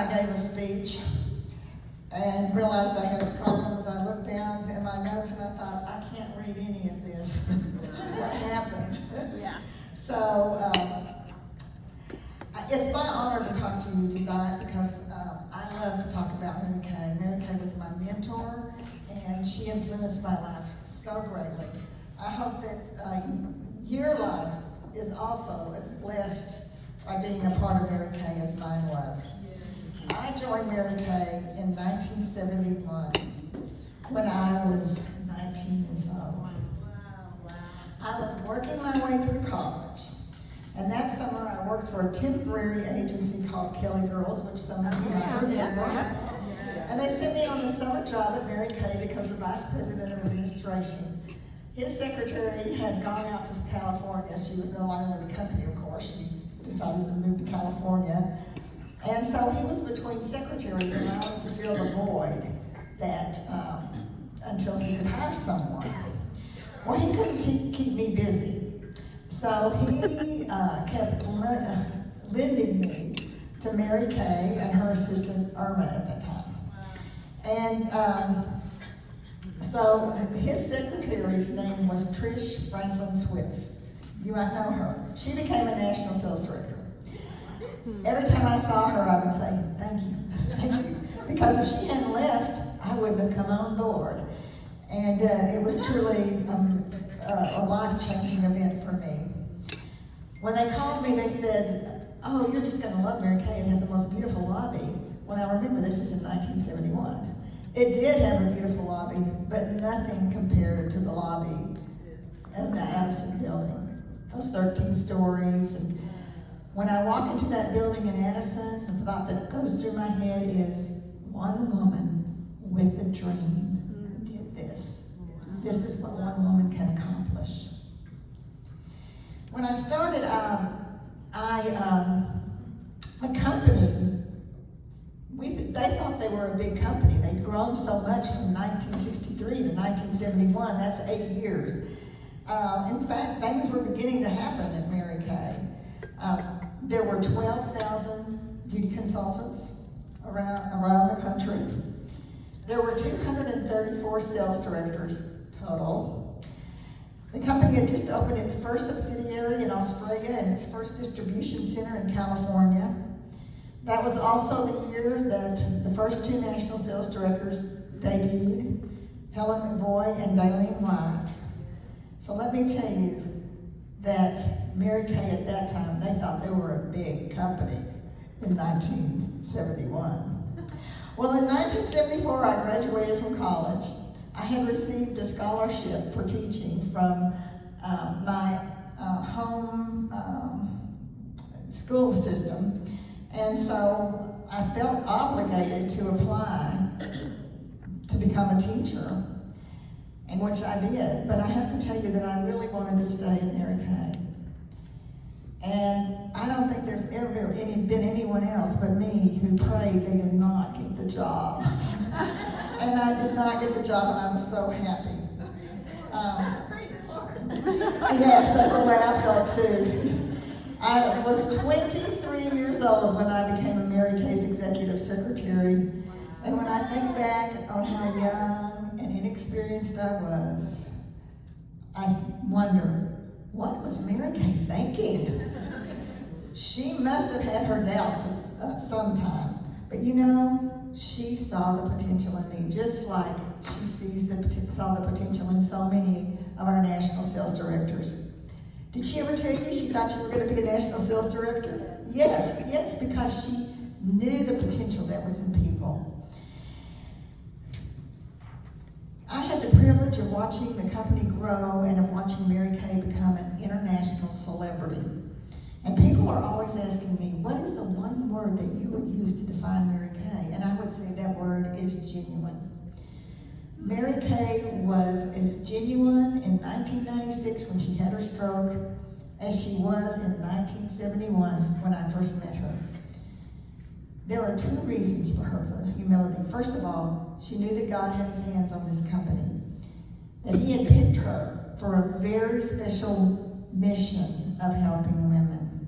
I gave a speech and realized I had a problem as I looked down in my notes and I thought, I can't read any of this. What happened? Yeah. So it's my honor to talk to you tonight because I love to talk about Mary Kay. Mary Kay was my mentor and she influenced my life so greatly. I hope that your life is also as blessed by being a part of Mary Kay as mine was. I joined Mary Kay in 1971 when I was 19 years old. I was working my way through college, and that summer I worked for a temporary agency called Kelly Girls, which some of you might remember. And they sent me on a summer job at Mary Kay because the vice president of administration, his secretary had gone out to California. She was no longer with the company, of course. She decided to move to California. And so he was between secretaries and I was to fill the void that until he could hire someone. Well, he couldn't keep me busy. So he kept lending me to Mary Kay and her assistant Irma at the time. And so his secretary's name was Trish Franklin Swift. You might know her. She became a national sales director. Every time I saw her, I would say, thank you. Because if she hadn't left, I wouldn't have come on board. And it was truly a life-changing event for me. When they called me, they said, oh, you're just going to love Mary Kay. It has the most beautiful lobby. Well, now remember, this is in 1971. It did have a beautiful lobby, but nothing compared to the lobby of the Addison building. Those 13 stories. And when I walk into that building in Addison, the thought that goes through my head is, one woman with a dream did this. This is what one woman can accomplish. When I started, a company, they thought they were a big company. They'd grown so much from 1963 to 1971. That's 8 years. In fact, things were beginning to happen at Mary Kay. There were 12,000 beauty consultants around the country. There were 234 sales directors total. The company had just opened its first subsidiary in Australia and its first distribution center in California. That was also the year that the first two national sales directors debuted, Helen McVoy and Daleen White. So let me tell you that Mary Kay at that time, they thought they were a big company in 1971. Well, in 1974, I graduated from college. I had received a scholarship for teaching from my home school system. And so I felt obligated to apply to become a teacher, and which I did. But I have to tell you that I really wanted to stay in Mary Kay. And I don't think there's ever been anyone else but me who prayed they did not get the job. And I did not get the job, and I was so happy. Yes, that's the way I felt too. I was 23 years old when I became a Mary Kay's executive secretary. And when I think back on how young and inexperienced I was, I wonder, what was Mary Kay thinking? She must have had her doubts at some time. But you know, she saw the potential in me, just like she saw the potential in so many of our national sales directors. Did she ever tell you she thought you were going to be a national sales director? Yes, because she knew the potential that was in people. I had the privilege of watching the company grow and of watching Mary Kay become an international celebrity. And people are always asking me, what is the one word that you would use to define Mary Kay? And I would say that word is genuine. Mary Kay was as genuine in 1996 when she had her stroke as she was in 1971 when I first met her. There are two reasons for her humility. First of all, she knew that God had his hands on this company, that he had picked her for a very special mission of helping women.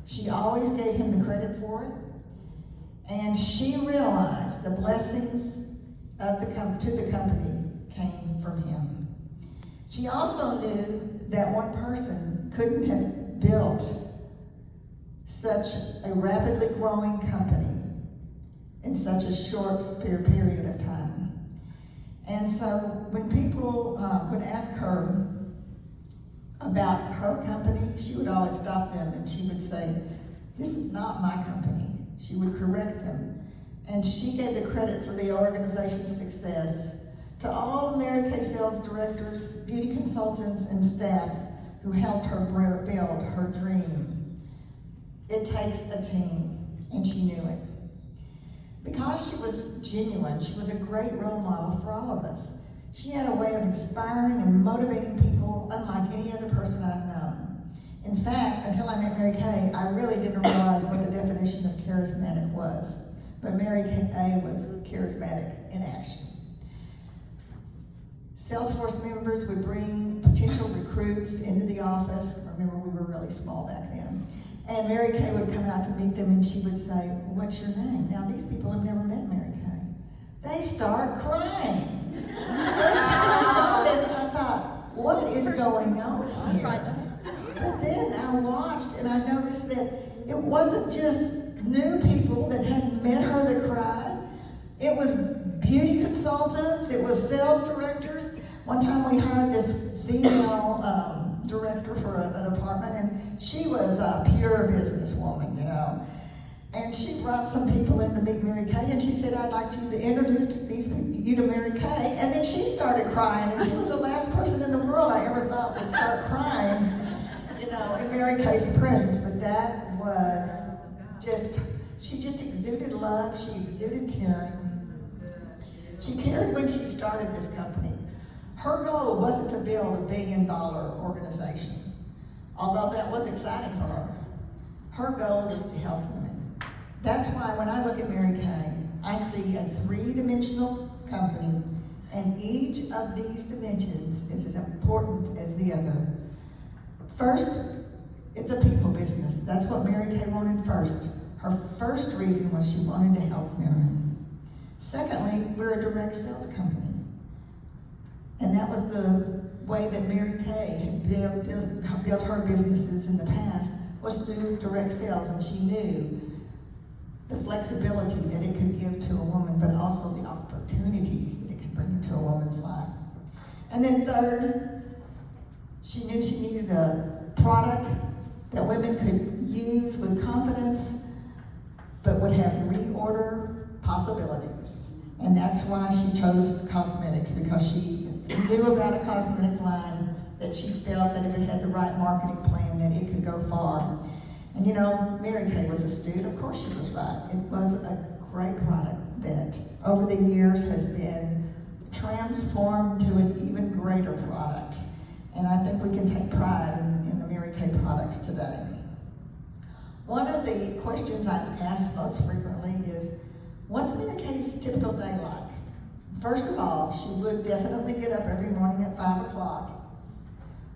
She always gave him the credit for it, And she realized the blessings of to the company came from him. She also knew that one person couldn't have built such a rapidly growing company in such a short period of time. And so when people would ask her about her company, she would always stop them and she would say, "This is not my company." She would correct them. And she gave the credit for the organization's success to all Mary Kay sales directors, beauty consultants, and staff who helped her build her dream. It takes a team, and she knew it. Because she was genuine, she was a great role model for all of us. She had a way of inspiring and motivating people unlike any other person I've known. In fact, until I met Mary Kay, I really didn't realize what the definition of charismatic was. But Mary Kay was charismatic in action. Salesforce members would bring potential recruits into the office. Remember, we were really small back then. And Mary Kay would come out to meet them and she would say, "What's your name?" Now, these people have never met Mary Kay. They start crying. The first time I saw this, I thought, what is going on here? But then I watched and I noticed that it wasn't just new people that hadn't met her that cried. It was beauty consultants, it was sales directors. One time we hired this female director for a department, and she was a pure businesswoman, you know. And she brought some people in to meet Mary Kay, and she said, "I'd like you to introduce you to Mary Kay." And then she started crying, and she was the last person in the world I ever thought would start crying, you know, in Mary Kay's presence. But that was she just exuded love, she exuded caring. She cared when she started this company. Her goal wasn't to build a $1 billion organization, although that was exciting for her. Her goal was to help women. That's why when I look at Mary Kay, I see a 3-dimensional company, and each of these dimensions is as important as the other. First, it's a people business. That's what Mary Kay wanted first. Her first reason was she wanted to help women. Secondly, we're a direct sales company. And that was the way that Mary Kay had built her businesses in the past, was through direct sales. And she knew the flexibility that it could give to a woman, but also the opportunities that it could bring into a woman's life. And then third, she knew she needed a product that women could use with confidence, but would have reorder possibilities. And that's why she chose cosmetics, because she knew about a cosmetic line that she felt that if it had the right marketing plan, that it could go far. And you know, Mary Kay was astute. Of course she was right. It was a great product that over the years has been transformed to an even greater product. And I think we can take pride in the Mary Kay products today. One of the questions I'm asked most frequently is, what's Mary Kay's typical day like? First of all, she would definitely get up every morning at 5 o'clock,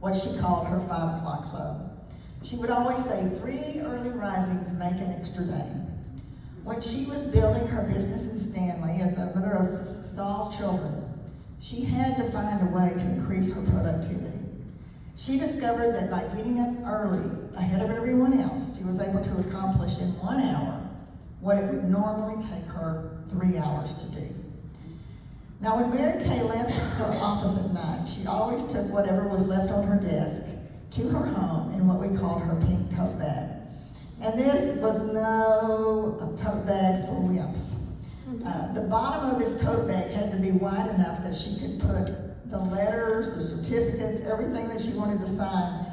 what she called her 5 o'clock club. She would always say 3 early risings make an extra day. When she was building her business in Stanley as a mother of small children, she had to find a way to increase her productivity. She discovered that by getting up early, ahead of everyone else, she was able to accomplish in 1 hour what it would normally take her 3 hours to do. Now, when Mary Kay left her office at night, she always took whatever was left on her desk to her home in what we called her pink tote bag. And this was no tote bag for wimps. The bottom of this tote bag had to be wide enough that she could put the letters, the certificates, everything that she wanted to sign,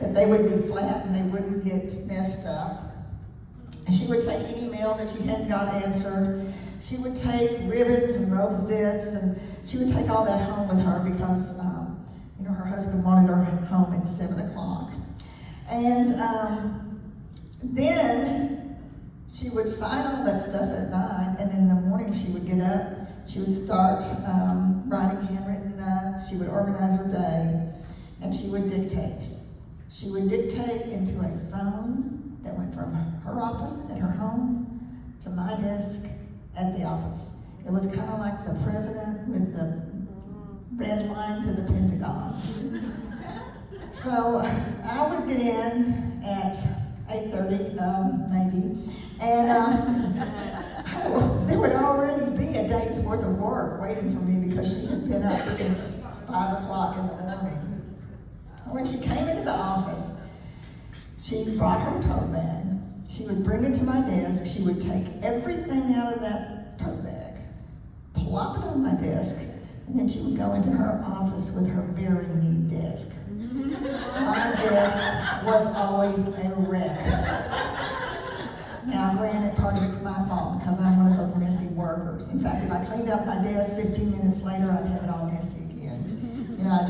that they would be flat and they wouldn't get messed up. And she would take any mail that she hadn't got answered. She would take ribbons and rosettes, and she would take all that home with her because her husband wanted her home at 7 o'clock. And then she would sign all that stuff at night, and in the morning she would get up, she would start writing handwritten notes, she would organize her day, and she would dictate. She would dictate into a phone that went from her office at her home to my desk at the office. It was kind of like the president with the red line to the Pentagon. So I would get in at 8:30, maybe, and there would already be a day's worth of work waiting for me because she had been up since 5 o'clock in the morning. When she came into the office, she brought her tote bag. She would bring it to my desk. She would take everything out of that tote bag, plop it on my desk, and then she would go into her office with her very neat desk. My desk was always a wreck. Now, granted, part of it's my fault because I'm one of those messy workers. In fact, if I cleaned up my desk 15 minutes later, I'd have it all messy again. You know, I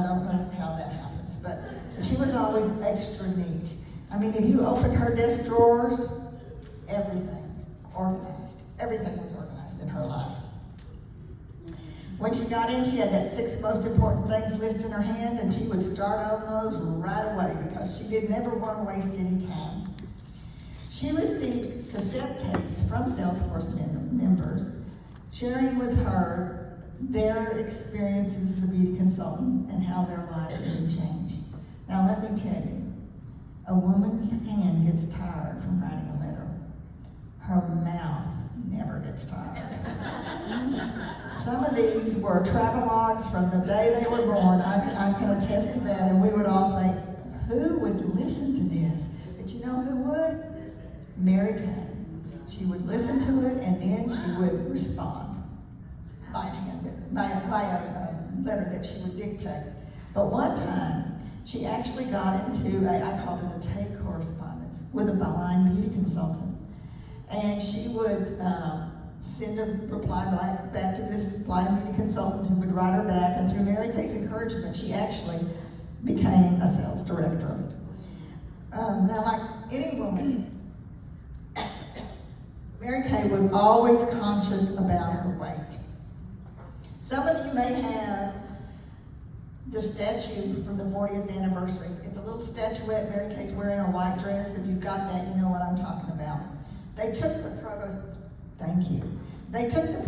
don't know how that happens. But she was always extra neat. I mean, if you opened her desk drawers, everything organized. Everything was organized in her life. When she got in, she had that 6 most important things list in her hand, and she would start on those right away because she didn't ever want to waste any time. She received cassette tapes from Salesforce members sharing with her their experiences as a beauty consultant and how their lives had been changed. Now let me tell you, a woman's hand gets tired from writing a letter. Her mouth never gets tired. Some of these were travelogues from the day they were born. I can attest to that, and we would all think, who would listen to this? But you know who would? Mary Kay. She would listen to it, and then she would respond by a letter that she would dictate. But one time, she actually got into I called it a tape correspondence with a blind beauty consultant. And she would send a reply back to this blind beauty consultant who would write her back, and through Mary Kay's encouragement, she actually became a sales director. Now, like any woman, Mary Kay was always conscious about her weight. Some of you may have the statue from the 40th anniversary. It's a little statuette. Mary Kay's wearing a white dress. If you've got that, you know what I'm talking about. They took the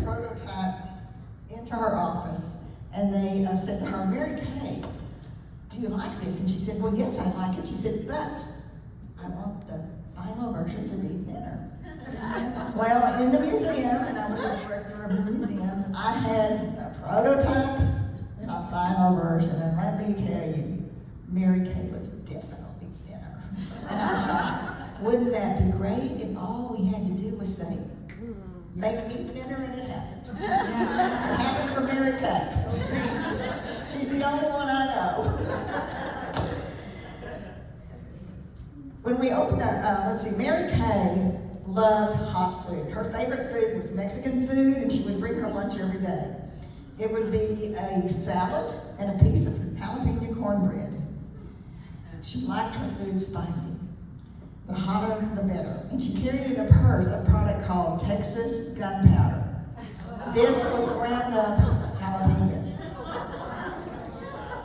prototype into her office, and they said to her, Mary Kay, do you like this? And she said, well, yes, I like it. She said, but I want the final version to be thinner. Well, in the museum, and I was the director of the museum, I had a prototype, a final version, and let me tell you, Mary Kay was definitely thinner. And I thought, wouldn't that be great if all we had to do was say, make me thinner, and it happened. It happened for Mary Kay. She's the only one I know. When we opened our, Mary Kay loved hot food. Her favorite food was Mexican food, and she would bring her lunch every day. It would be a salad and a piece of jalapeno cornbread. She liked her food spicy. The hotter, the better. And she carried in a purse a product called Texas Gunpowder. This was ground up jalapenos.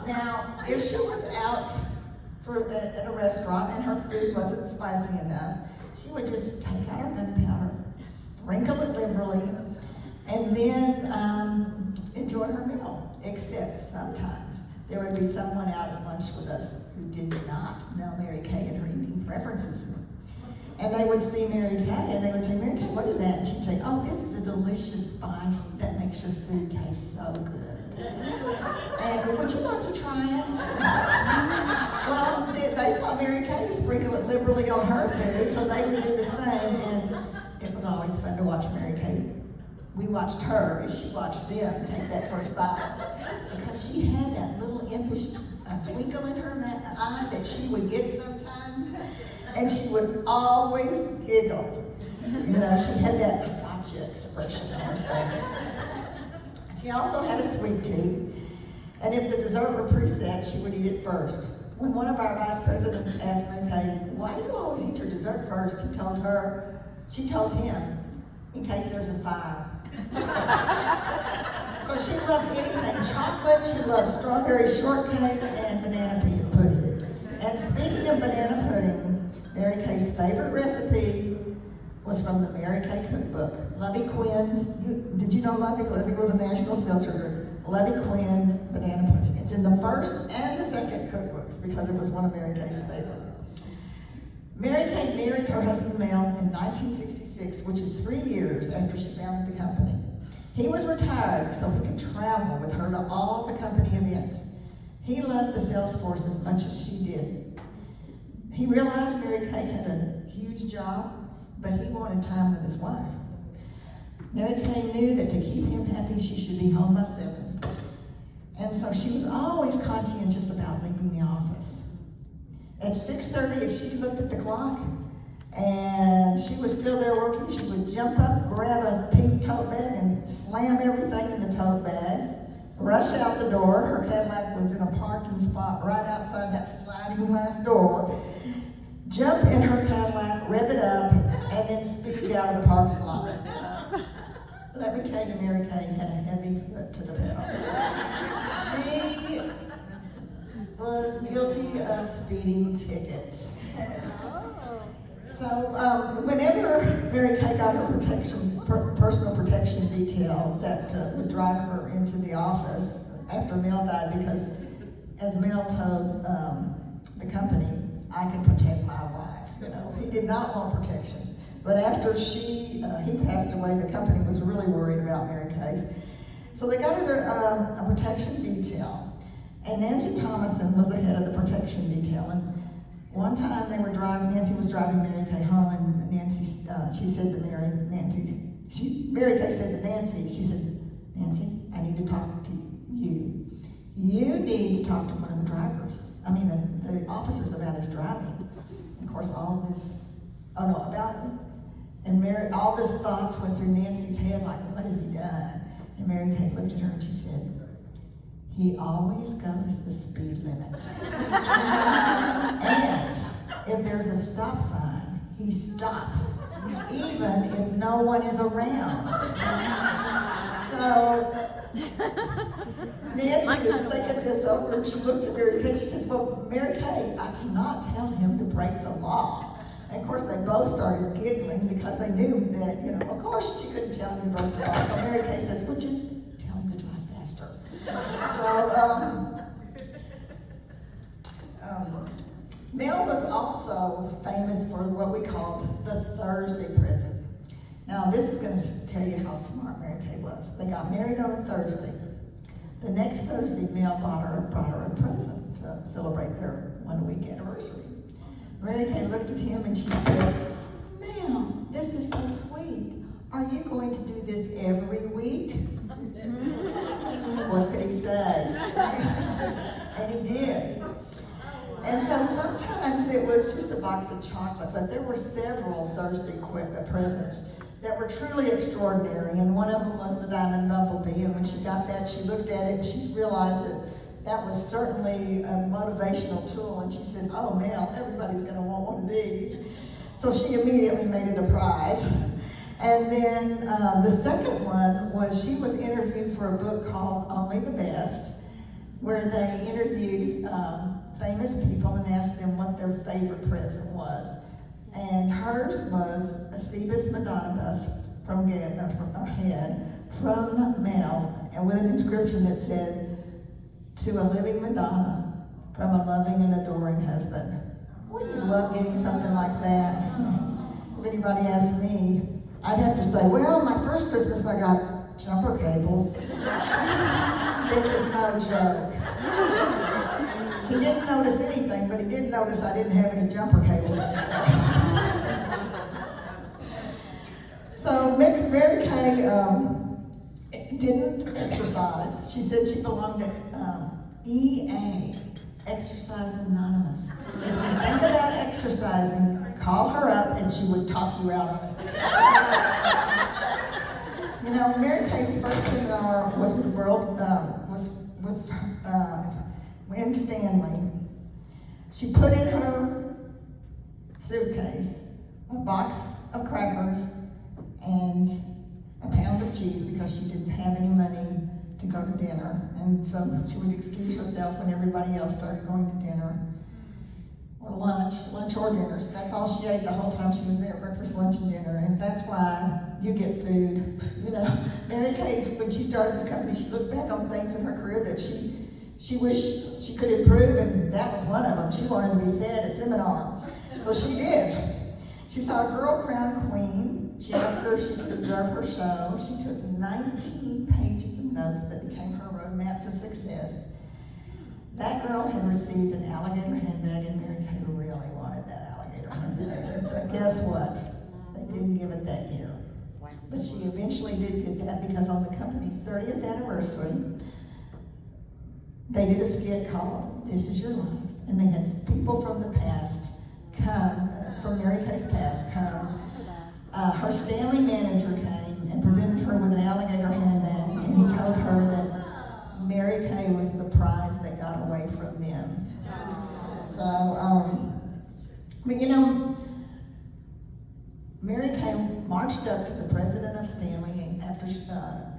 Now, if she was out at a restaurant and her food wasn't spicy enough, she would just take out her gunpowder, sprinkle it liberally, and then enjoy her meal. Except sometimes there would be someone out at lunch with us who did not know Mary Kay and her eating preferences. And they would see Mary Kay, and they would say, Mary Kay, what is that? And she'd say, oh, this is a delicious spice that makes your food taste so good. And would you like to try it? Well, they saw Mary Kay sprinkle it liberally on her food, so they would do the same, and it was always fun to watch Mary Kay. We watched her as she watched them take that first bite, because she had that little impish twinkle in her eye that she would get sometimes, and she would always giggle. You know, she had that gotcha expression on her face. She also had a sweet tooth, and if the dessert were preset, she would eat it first. When one of our vice presidents asked Mary Kay, why do you always eat your dessert first? She told him, in case there's a fire. So she loved anything chocolate, she loved strawberry shortcake, and banana pudding. And speaking of banana pudding, Mary Kay's favorite recipe was from the Mary Kay Cookbook. Lovey Quinn's, did you know Lovey? Lovey was a national sales sugar. Lovey Quinn's Banana Pudding. It's in the first and the second cookbooks because it was one of Mary Kay's favorites. Mary Kay married her husband Mel in 1966, which is 3 years after she founded the company. He was retired so he could travel with her to all the company events. He loved the sales force as much as she did. He realized Mary Kay had a huge job, but he wanted time with his wife. Mary Kay knew that to keep him happy, she should be home by 7. And so she was always conscientious about leaving the office. At 6:30, if she looked at the clock and she was still there working, she would jump up, grab a pink tote bag and slam everything in the tote bag, rush out the door. Her Cadillac was in a parking spot right outside that sliding glass door. Jump in her Cadillac, rev it up, and then speed out of the parking lot. Let me tell you, Mary Kay had a heavy foot to the pedal. She was guilty of speeding tickets. So whenever Mary Kay got her personal protection detail that would drive her into the office after Mel died, because as Mel told the company, I can protect my wife. You know, he did not want protection. But after he passed away, the company was really worried about Mary Kay. So they got her a protection detail. And Nancy Thomason was the head of the protection detail. And one time Nancy was driving Mary Kay home, and she said to Mary Kay said to Nancy, she said, Nancy, I need to talk to you. You need to talk to one of the drivers. The officers about his driving. And of course, all this thoughts went through Nancy's head, like, what has he done? And Mary Kay looked at her and she said, he always goes the speed limit. And if there's a stop sign, he stops, even if no one is around. So Nancy is thinking this over, and she looked at Mary Kay and she said, well, Mary Kay, I cannot tell him to break the law. And of course, they both started giggling because they knew that, of course she couldn't tell him to break the law. So Mary Kay says, well, just tell him to drive faster. Mel was also famous for what we called the Thursday present. Now, this is going to tell you how smart Mary Kay was. They got married on a Thursday. The next Thursday, Mel brought her a present to celebrate their 1-week anniversary. Mary Kay looked at him and she said, Mel, this is so sweet. Are you going to do this every week? What could he say? And he did. And so sometimes it was just a box of chocolate, but there were several Thursday presents that were truly extraordinary. And one of them was the Diamond Bumblebee. And when she got that, she looked at it and she realized that was certainly a motivational tool. And she said, oh, Mel, everybody's going to want one of these. So she immediately made it a prize. And then the second one was she was interviewed for a book called Only the Best, where they interviewed famous people and asked them what their favorite present was. And hers was a Cebus Madonna bust from her head from Mel, and with an inscription that said, to a living Madonna from a loving and adoring husband. Wouldn't you love getting something like that? If anybody asked me, I'd have to say, well, my first Christmas I got jumper cables. This is no joke. He didn't notice anything, but he did notice I didn't have any jumper cables. So Mary Kay didn't exercise. She said she belonged to EA, Exercise Anonymous. If you think about exercising, call her up and she would talk you out of it. Mary Kay's first seminar was with Win Stanley. She put in her suitcase a box of crackers and a pound of cheese because she didn't have any money to go to dinner. And so she would excuse herself when everybody else started going to dinner. or lunch or dinner. So that's all she ate the whole time she was there, breakfast, lunch, and dinner. And that's why you get food. You know, Mary Kay, when she started this company, she looked back on things in her career that she wished she could improve, and that was one of them. She wanted to be fed at seminar. So she did. She saw a girl crowned queen. She asked her if she could observe her show. She took 19 pages of notes that became her roadmap to success. That girl had received an alligator handbag, and Mary Kay really wanted that alligator handbag. But guess what? They didn't give it that year. But she eventually did get that because on the company's 30th anniversary, they did a skit called This Is Your Life. And they had people from the past come, from Mary Kay's past come. Her Stanley manager came and presented her with an alligator handbag, and he told her that Mary Kay was the prize that got away from them. So, but you know, Mary Kay marched up to the president of Stanley after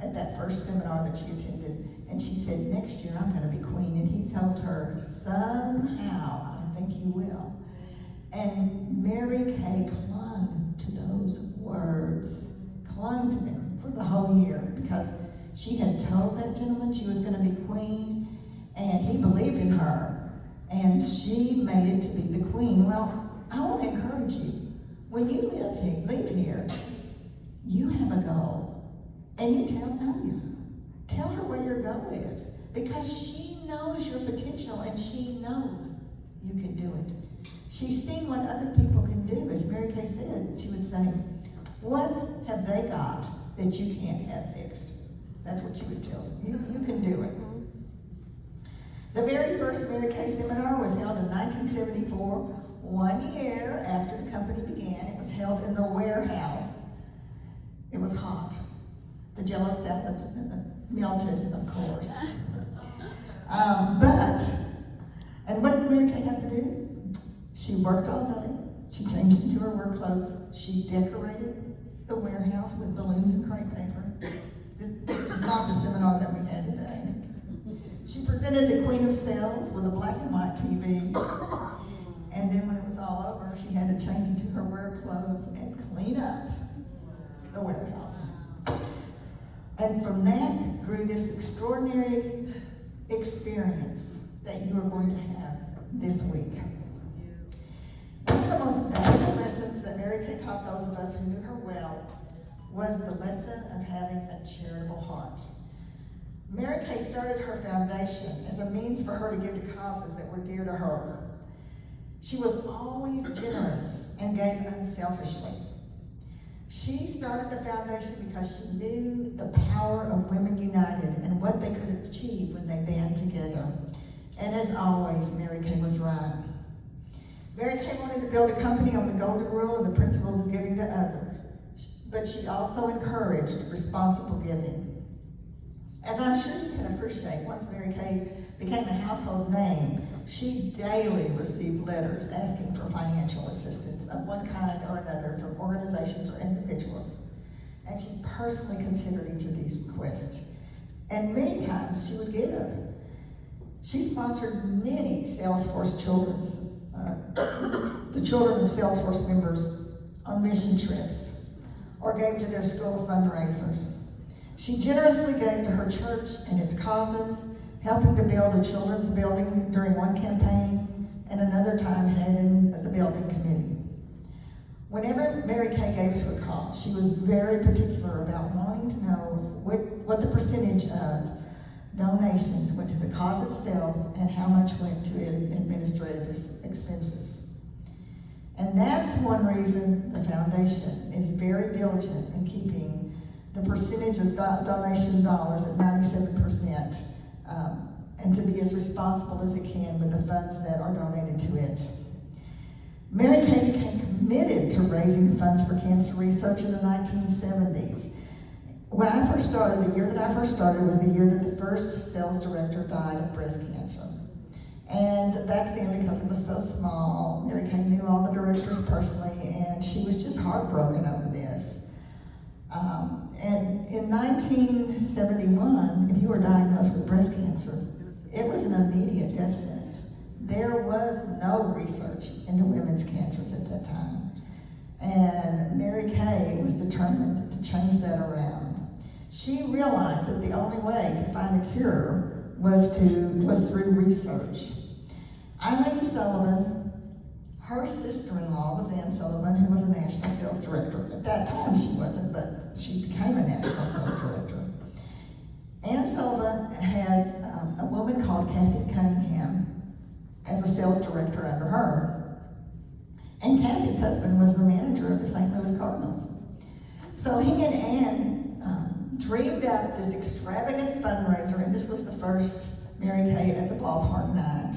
at that first seminar that she attended, and she said, "Next year I'm going to be queen." And he told her, "Somehow, I think you will." And Mary Kay clung to those words, clung to them for the whole year, because she had told that gentleman she was going to be queen, and he believed in her, and she made it to be the queen. Well, I want to encourage you, when you leave here, you have a goal, and you tell her what your goal is, because she knows your potential, and she knows you can do it. She's seen what other people can do. As Mary Kay said, she would say, "What have they got that you can't have fixed?" That's what she would tell them. You can do it. The very first Mary Kay seminar was held in 1974, 1 year after the company began. It was held in the warehouse. It was hot. The Jell-O salad melted, of course. And what did Mary Kay have to do? She worked all day. She changed into her work clothes. She decorated the warehouse with balloons and crepe paper. This is not the seminar that we had today. She presented the Queen of Sales with a black and white TV. And then when it was all over, she had to change into her work clothes and clean up the warehouse. And from that grew this extraordinary experience that you are going to have this week. One of the most valuable lessons that Mary Kay taught those of us who knew her well was the lesson of having a charitable heart. Mary Kay started her foundation as a means for her to give to causes that were dear to her. She was always generous and gave unselfishly. She started the foundation because she knew the power of Women United and what they could achieve when they band together. And as always, Mary Kay was right. Mary Kay wanted to build a company on the golden rule and the principles of giving to others, but she also encouraged responsible giving. As I'm sure you can appreciate, once Mary Kay became a household name, she daily received letters asking for financial assistance of one kind or another from organizations or individuals. And she personally considered each of these requests. And many times she would give. She sponsored many Salesforce children's the children of Salesforce members on mission trips, or gave to their school fundraisers. She generously gave to her church and its causes, helping to build a children's building during one campaign, and another time heading the building committee. Whenever Mary Kay gave to a cause, she was very particular about wanting to know what the percentage of donations went to the cause itself and how much went to administrative expenses. And that's one reason the foundation is very diligent in keeping the percentage of donation dollars at 97%, and to be as responsible as it can with the funds that are donated to it. Mary Kay became committed to raising funds for cancer research in the 1970s. When I first started, the year that I first started was the year that the first sales director died of breast cancer. And back then, because it was so small, Mary Kay knew all the directors personally, and she was just heartbroken over this. And in 1971, if you were diagnosed with breast cancer, it was an immediate death sentence. there was no research into women's cancers at that time. And Mary Kay was determined to change that around. She realized that the only way to find a cure was through research. Eileen Sullivan, her sister-in-law was Ann Sullivan, who was a national sales director. At that time she wasn't, but she became a national sales director. Ann Sullivan had a woman called Kathy Cunningham as a sales director under her. And Kathy's husband was the manager of the St. Louis Cardinals. So he and Ann dreamed up this extravagant fundraiser, and this was the first Mary Kay at the ballpark night.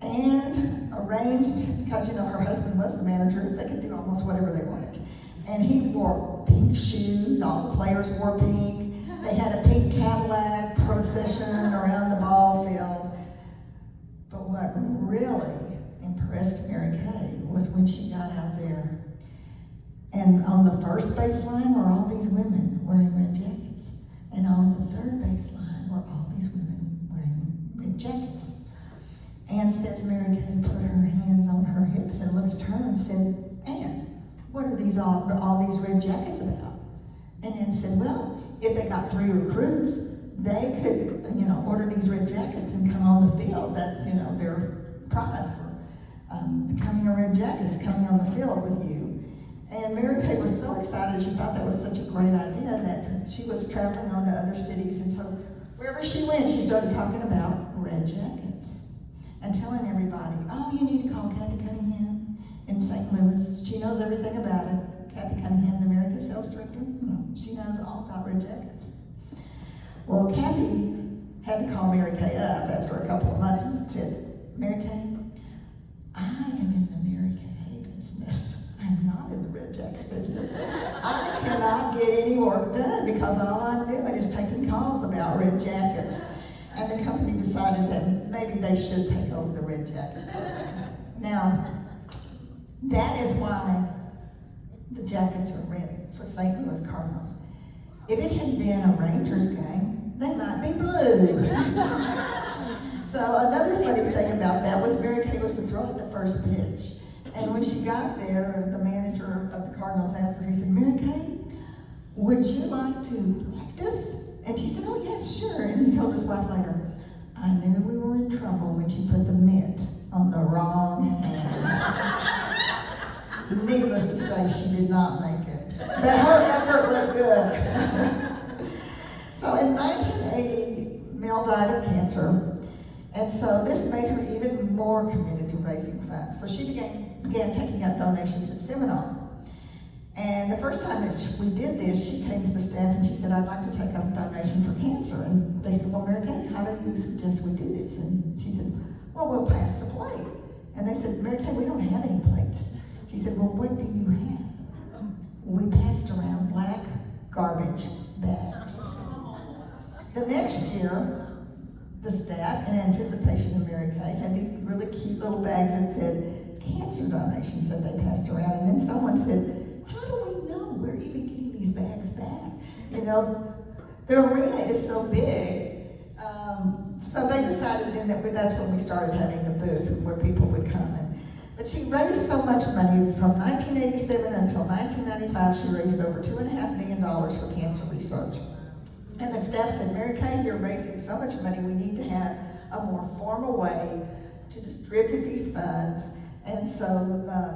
Ann arranged, because her husband was the manager, they could do almost whatever they wanted. And he wore pink shoes, all the players wore pink. They had a pink Cadillac procession around the ball field. But what really impressed Mary Kay was when she got out there. And on the first baseline were all these women wearing red jackets. And on the third baseline were all these women wearing red jackets. Ann says Mary Kay put her hands on her hips and looked at her and said, Ann, what are all these red jackets about? And Ann said, well, if they got 3 recruits, they could, order these red jackets and come on the field. That's, their prize for becoming a red jacket is coming on the field with you. And Mary Kay was so excited. She thought that was such a great idea that she was traveling on to other cities. And so wherever she went, she started talking about red jackets and telling everybody, oh, you need to call Kathy Cunningham in St. Louis. She knows everything about it. Kathy Cunningham, the Mary Kay sales director, she knows all about red jackets. Well, Kathy had to call Mary Kay up after a couple of months and said, Mary Kay, I am in the Mary Kay business. I'm not in the red jacket business. I cannot get any work done because all I'm doing is taking calls about red jackets. And the company decided that maybe they should take over the red jacket program. Now, that is why the jackets are red for St. Louis Cardinals. If it had been a Rangers game, they might be blue. So another funny thing about that was Mary Kay was to throw at the first pitch. And when she got there, the manager of the Cardinals asked her, he said, Mary Kay, would you like to practice? And she said, oh yes, sure. And he told his wife later, I knew we were in trouble when she put the mitt on the wrong hand. Needless to say, she did not make it. But her effort was good. So in 1980, Mel died of cancer. And so this made her even more committed to raising funds. So she began taking up donations at seminar. And the first time that we did this, she came to the staff and she said, I'd like to take up a donation for cancer. And they said, well, Mary Kay, how do you suggest we do this? And she said, well, we'll pass the plate. And they said, Mary Kay, we don't have any plates. She said, well, what do you have? We passed around black garbage bags. The next year, the staff, in anticipation of Mary Kay, had these really cute little bags that said cancer donations that they passed around. And then someone said, how do we know we're even getting these bags back? The arena is so big. So they decided then that that's when we started having the booth where people would come. But she raised so much money. From 1987 until 1995, she raised over $2.5 million for cancer research. And the staff said, Mary Kay, you're raising so much money, we need to have a more formal way to distribute these funds. And so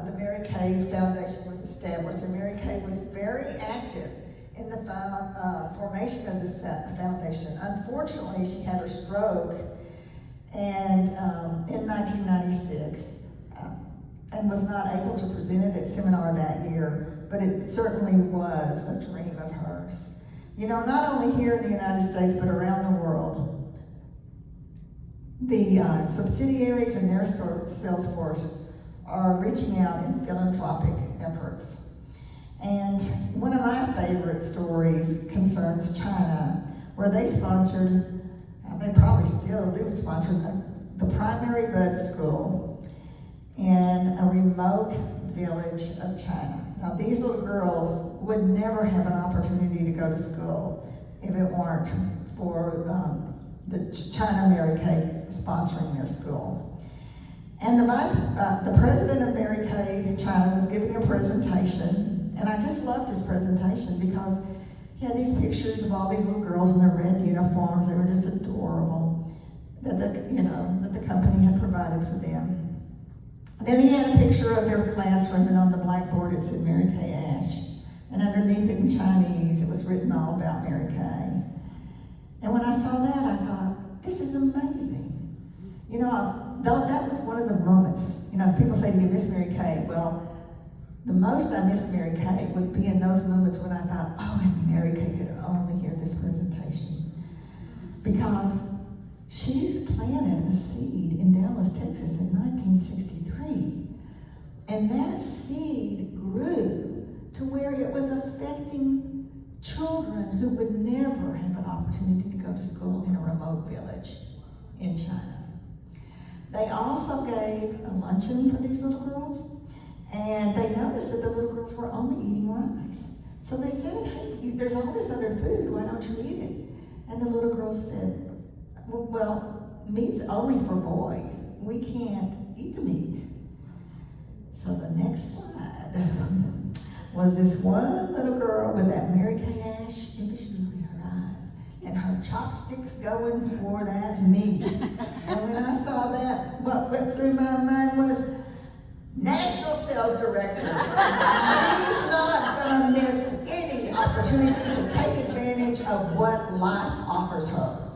the Mary Kay Foundation was established, and Mary Kay was very active in the formation of this foundation. Unfortunately, she had her stroke and in 1996 and was not able to present it at seminar that year, but it certainly was a dream of hers. Not only here in the United States, but around the world, the subsidiaries and their sales force are reaching out in philanthropic efforts. And one of my favorite stories concerns China, where they sponsored, they probably still do sponsor, the primary bud school in a remote village of China. Now these little girls would never have an opportunity to go to school if it weren't for the China Mary Kay sponsoring their school. And the president of Mary Kay China was giving a presentation, and I just loved his presentation because he had these pictures of all these little girls in their red uniforms. They were just adorable, that the company had provided for them. Then he had a picture of their classroom, and on the blackboard it said Mary Kay Ash. And underneath it in Chinese, it was written all about Mary Kay. And when I saw that, I thought, this is amazing. That was one of the moments, if people say, do you miss Mary Kay? Well, the most I missed Mary Kay would be in those moments when I thought, oh, if Mary Kay could only hear this presentation. Because she's planted a seed in Dallas, Texas in 1963. And that seed grew to where it was affecting children who would never have an opportunity to go to school in a remote village in China. They also gave a luncheon for these little girls, and they noticed that the little girls were only eating rice. So they said, hey, there's all this other food, why don't you eat it? And the little girls said, well, meat's only for boys. We can't eat the meat. So the next slide was this one little girl with that Mary Kay Ash image in her eyes, and her chopsticks going for that meat. And when I saw that, what went through my mind was, National Sales Director. She's not gonna miss any opportunity to take advantage of what life offers her.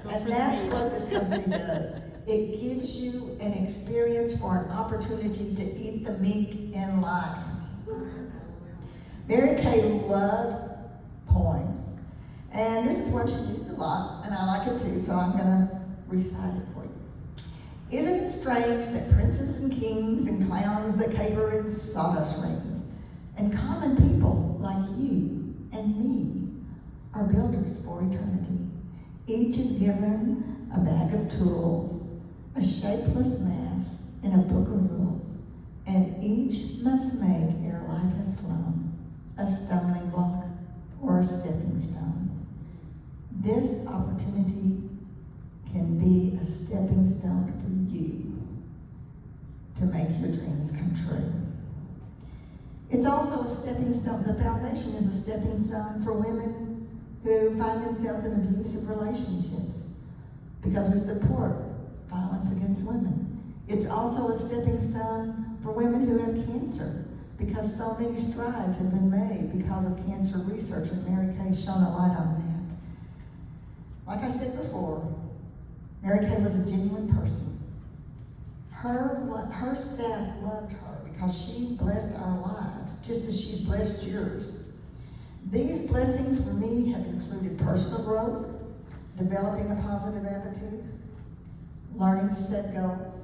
And that's what this company does. It gives you an experience for an opportunity to eat the meat in life. Mary Kay loved poems. And this is one she used a lot, and I like it too, so I'm gonna recite it for you. Isn't it strange that princes and kings and clowns that caper in sawdust rings and common people like you and me are builders for eternity? Each is given a bag of tools, a shapeless mass, and a book of rules, and each must make ere life has flown a stumbling block or a stepping stone. This opportunity can be a stepping stone for you to make your dreams come true. It's also a stepping stone. The foundation is a stepping stone for women who find themselves in abusive relationships because we support violence against women. It's also a stepping stone for women who have cancer because so many strides have been made because of cancer research, and Mary Kay shone a light on that. Like I said before, Mary Kay was a genuine person. Her staff loved her because she blessed our lives, just as she's blessed yours. These blessings for me have included personal growth, developing a positive attitude, learning to set goals,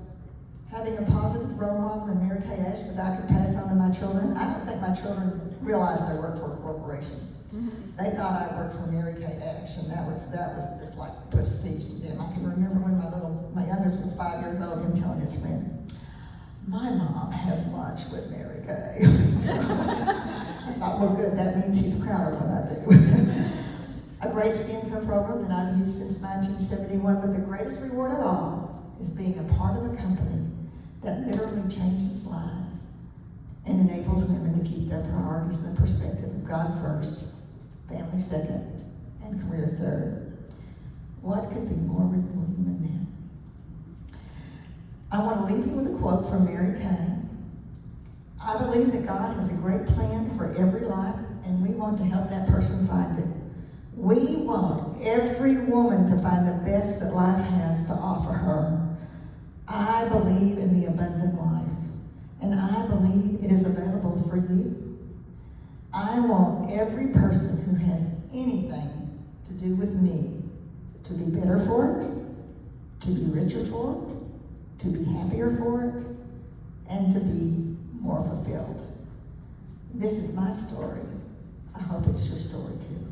having a positive role model in Mary Kay Ash that I could pass on to my children. I don't think my children realized I worked for a corporation. They thought I worked for Mary Kay Ash, and that was just like prestige to them. I can remember when my youngest was 5 years old, him telling his friend, my mom has lunch with Mary Kay. So, I thought, well good, that means he's proud of what I do. A great skincare program that I've used since 1971, but the greatest reward of all is being a part of a company that literally changes lives and enables women to keep their priorities in the perspective of God first, family second, and career third. What could be more rewarding than that? I want to leave you with a quote from Mary Kay. I believe that God has a great plan for every life, and we want to help that person find it. We want every woman to find the best that life has to offer her. I believe in the abundant life, and I believe it is available for you. I want every person who has anything to do with me to be better for it, to be richer for it, to be happier for it, and to be more fulfilled. This is my story. I hope it's your story too.